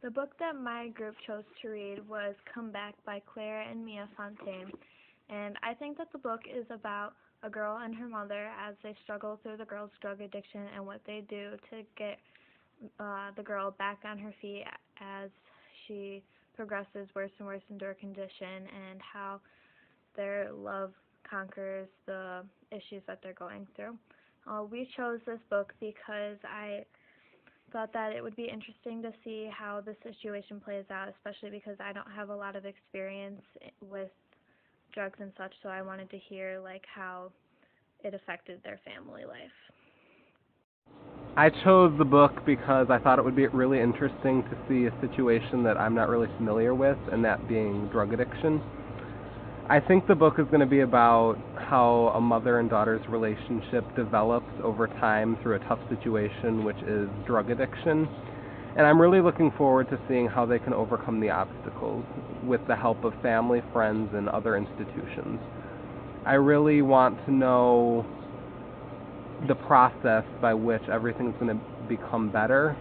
The book that my group chose to read was Come Back by Claire and Mia Fontaine, and I think that the book is about a girl and her mother as they struggle through the girl's drug addiction and what they do to get the girl back on her feet as she progresses worse and worse into her condition, and how their love conquers the issues that they're going through. We chose this book because I thought that it would be interesting to see how the situation plays out, especially because I don't have a lot of experience with drugs and such, so I wanted to hear like how it affected their family life. I chose the book because I thought it would be really interesting to see a situation that I'm not really familiar with, and that being drug addiction. I think the book is going to be about how a mother and daughter's relationship develops over time through a tough situation, which is drug addiction. And I'm really looking forward to seeing how they can overcome the obstacles with the help of family, friends, and other institutions. I really want to know the process by which everything's going to become better.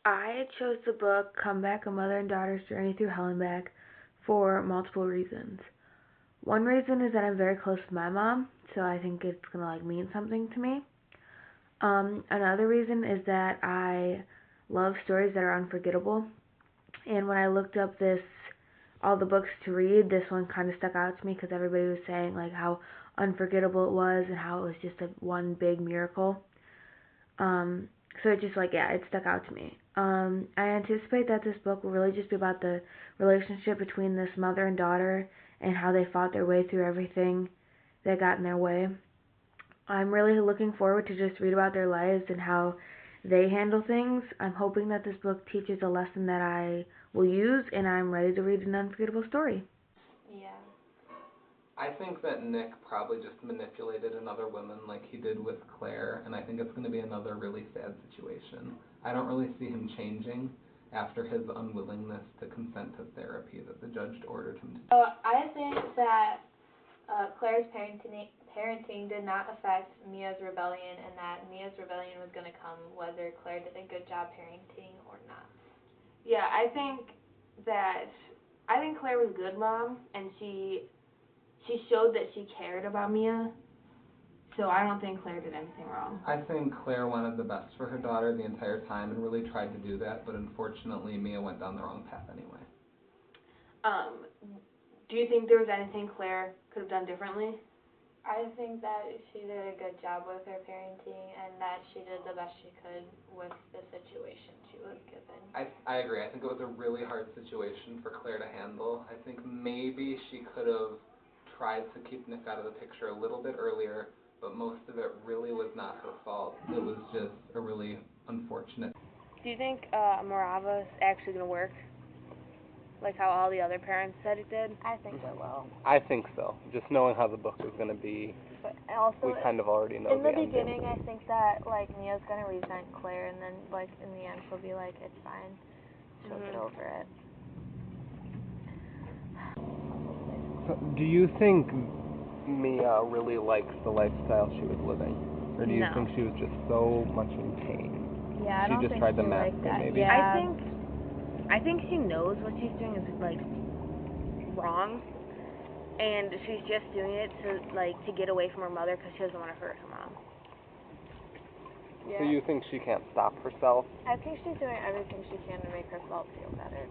I chose the book Come Back, A Mother and Daughter's Journey Through Hell and Back for multiple reasons. One reason is that I'm very close with my mom, so I think it's going to mean something to me. Another reason is that I love stories that are unforgettable, and when I looked up all the books to read, this one kind of stuck out to me because everybody was saying how unforgettable it was and how it was just one big miracle. So it just it stuck out to me. I anticipate that this book will really just be about the relationship between this mother and daughter and how they fought their way through everything that got in their way. I'm really looking forward to just read about their lives and how they handle things. I'm hoping that this book teaches a lesson that I will use, and I'm ready to read an unforgettable story. Yeah. I think that Nick probably just manipulated another woman like he did with Claire, and I think it's going to be another really sad situation. I don't really see him changing after his unwillingness to consent to therapy that the judge ordered him to. I think that Claire's parenting did not affect Mia's rebellion, and that Mia's rebellion was going to come whether Claire did a good job parenting or not. Yeah, I think Claire was a good mom, and she showed that she cared about Mia, so I don't think Claire did anything wrong. I think Claire wanted the best for her daughter the entire time and really tried to do that, but unfortunately Mia went down the wrong path anyway. Do you think there was anything Claire could have done differently? I think that she did a good job with her parenting, and that she did the best she could with the situation she was given. I agree. I think it was a really hard situation for Claire to handle. I think maybe she could have tried to keep Nick out of the picture a little bit earlier, but most of it really was not her fault. It was just a really unfortunate. Do you think Morava's actually going to work? Like how all the other parents said it did? I think it will. I think so. Just knowing how the book is going to be, But also, we kind of already know in the ending. beginning, I think that Mia's gonna resent Claire, and then in the end, she'll be like, it's fine. She'll get over it. So, do you think Mia really likes the lifestyle she was living? Or do you No. think she was just so much in pain? Yeah, I She don't just think tried to she mask liked it, that. maybe? Yeah. I think she knows what she's doing is wrong, and she's just doing it to get away from her mother because she doesn't want to hurt her mom. Yeah. So you think she can't stop herself? I think she's doing everything she can to make herself feel better.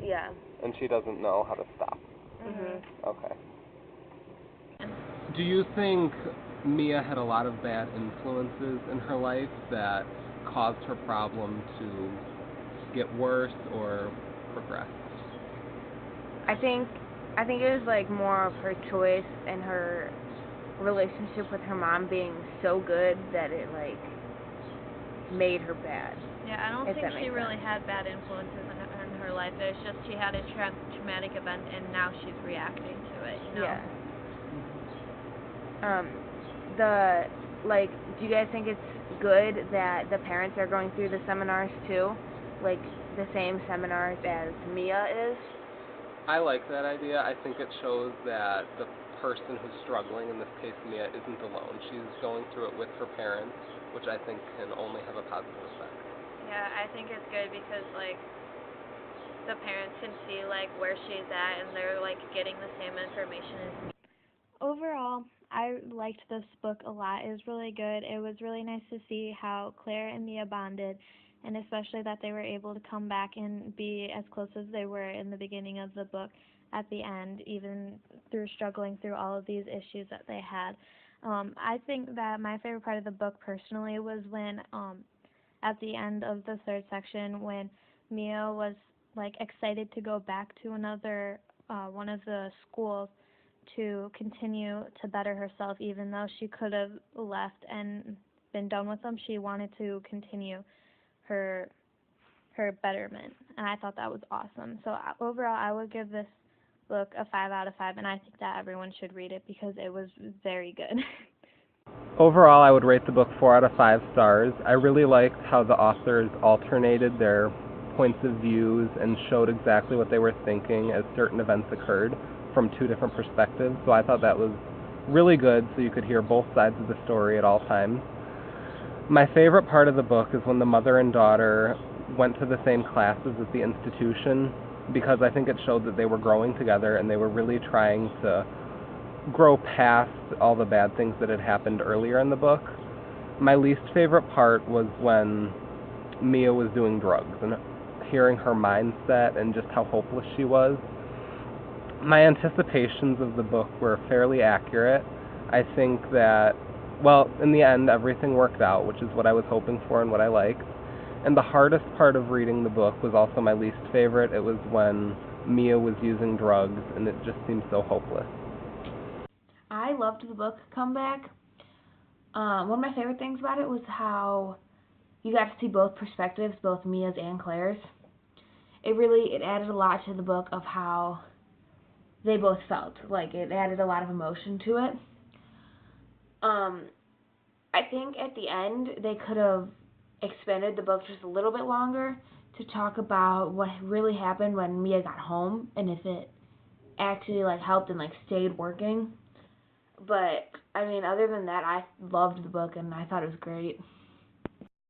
Yeah. And she doesn't know how to stop? Mhm. Okay. Do you think Mia had a lot of bad influences in her life that caused her problem to get worse or progress? I think it was more of her choice and her relationship with her mom being so good that it made her bad. Yeah, I don't If think that she makes really sense. had bad influences in her life. It's just she had a traumatic event, and now she's reacting to it. You know? Yeah. Do you guys think it's good that the parents are going through the seminars too? Like the same seminars as Mia is? I like that idea. I think it shows that the person who's struggling, in this case Mia, isn't alone. She's going through it with her parents, which I think can only have a positive effect. Yeah, I think it's good because, like, the parents can see, like, where she's at, and they're, like, getting the same information. Overall, I liked this book a lot. It was really good. It was really nice to see how Claire and Mia bonded, and especially that they were able to come back and be as close as they were in the beginning of the book at the end, even through struggling through all of these issues that they had. I think that my favorite part of the book personally was when at the end of the third section when Mia was like excited to go back to another one of the schools to continue to better herself, even though she could have left and been done with them. She wanted to continue her betterment, and I thought that was awesome. So overall, I would give this book a 5 out of 5, and I think that everyone should read it because it was very good. Overall, I would rate the book 4 out of 5 stars. I really liked how the authors alternated their points of views and showed exactly what they were thinking as certain events occurred from 2 different perspectives. So I thought that was really good, so you could hear both sides of the story at all times. My favorite part of the book is when the mother and daughter went to the same classes at the institution, because I think it showed that they were growing together and they were really trying to grow past all the bad things that had happened earlier in the book. My least favorite part was when Mia was doing drugs and hearing her mindset and just how hopeless she was. My anticipations of the book were fairly accurate. I think that, well, in the end, everything worked out, which is what I was hoping for and what I liked. And the hardest part of reading the book was also my least favorite. It was when Mia was using drugs, and it just seemed so hopeless. I loved the book Comeback. One of my favorite things about it was how you got to see both perspectives, both Mia's and Claire's. It added a lot to the book of how they both felt. Like, it added a lot of emotion to it. I think at the end they could have expanded the book just a little bit longer to talk about what really happened when Mia got home and if it actually like helped and like stayed working. But I mean, other than that, I loved the book and I thought it was great.